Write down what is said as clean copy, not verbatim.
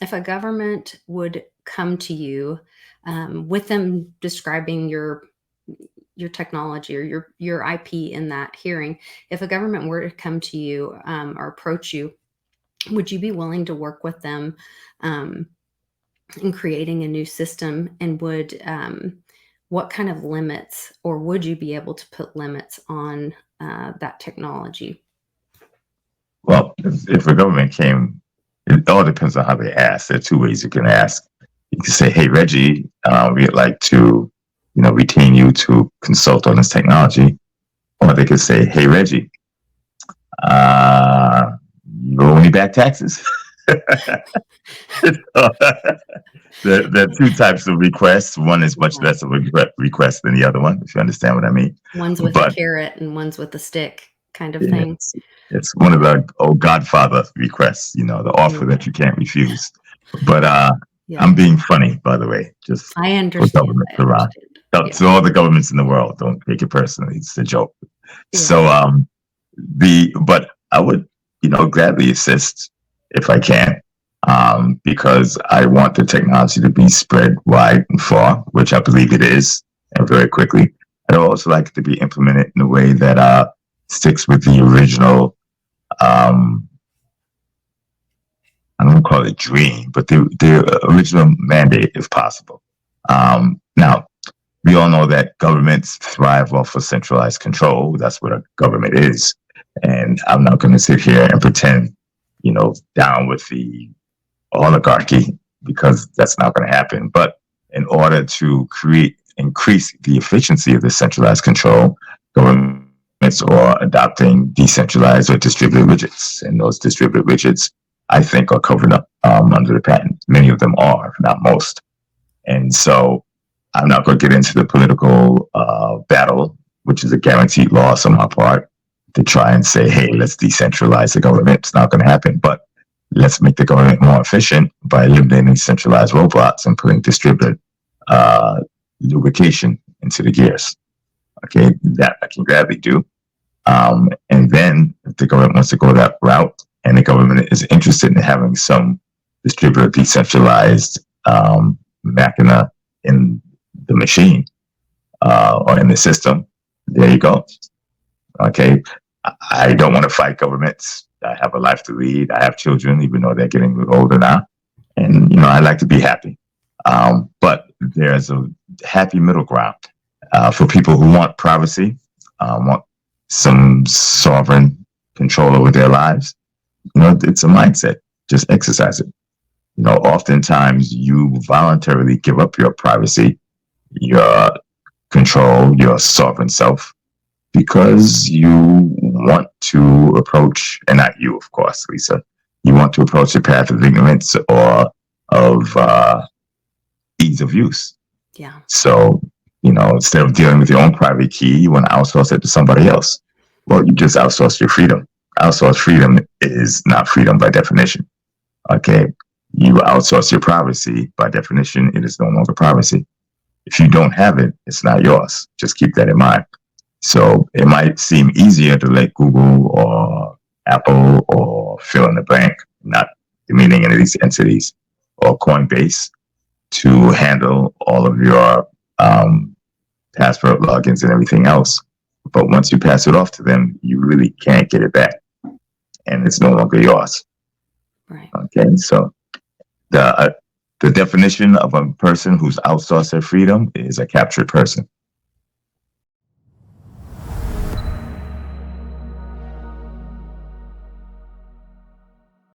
if a government would come to you with them describing your technology or your IP in that hearing, if a government were to come to you or approach you, would you be willing to work with them in creating a new system? And would what kind of limits, or would you be able to put limits on that technology? Well, if a government came, it all depends on how they ask. There are two ways you can ask. You can say, "Hey, Reggie, we'd like to, retain you to consult on this technology," or they could say, "Hey, Reggie, you owe me back taxes." There are two types of requests. One is much less of a request than the other one, if you understand what I mean. One's with a carrot and one's with a stick, kind of thing. It's one of the old Godfather requests, the offer that you can't refuse. But I'm being funny, by the way. Just I understand. To all the governments in the world, don't take it personally. It's a joke. Yeah. So but I would, gladly assist if I can. Because I want the technology to be spread wide and far, which I believe it is, and very quickly. I'd also like it to be implemented in a way that sticks with the original, I don't call it dream, but the original mandate, if possible. Now, we all know that governments thrive off of centralized control. That's what a government is. And I'm not going to sit here and pretend, down with the oligarchy, because that's not going to happen. But in order to increase the efficiency of the centralized control, governments are adopting decentralized or distributed widgets. And those distributed widgets, I think, are covered up under the patent. Many of them are, not most. And so I'm not going to get into the political battle, which is a guaranteed loss on my part, to try and say, hey, let's decentralize the government. It's not going to happen. But let's make the government more efficient by eliminating centralized robots and putting distributed lubrication into the gears. Okay, that I can gladly do. And then if the government wants to go that route, and the government is interested in having some distributed, decentralized machina in the machine or in the system, there you go. Okay, I don't want to fight governments. I have a life to lead. I have children, even though they're getting a little older now. And, I like to be happy. But there's a happy middle ground for people who want privacy, want some sovereign control over their lives. It's a mindset. Just exercise it. Oftentimes you voluntarily give up your privacy, your control, your sovereign self, because you want to approach, and not you, of course, Lisa, you want to approach the path of ignorance or of ease of use. Yeah. So, instead of dealing with your own private key, you want to outsource it to somebody else. Well, you just outsource your freedom. Outsourced freedom is not freedom by definition. Okay. You outsource your privacy, by definition, it is no longer privacy. If you don't have it, it's not yours. Just keep that in mind. So it might seem easier to let Google or Apple or fill in the blank, not demeaning any of these entities, or Coinbase, to handle all of your password logins and everything else. But once you pass it off to them, you really can't get it back. And it's no longer yours. Right. Okay, so the definition of a person who's outsourced their freedom is a captured person.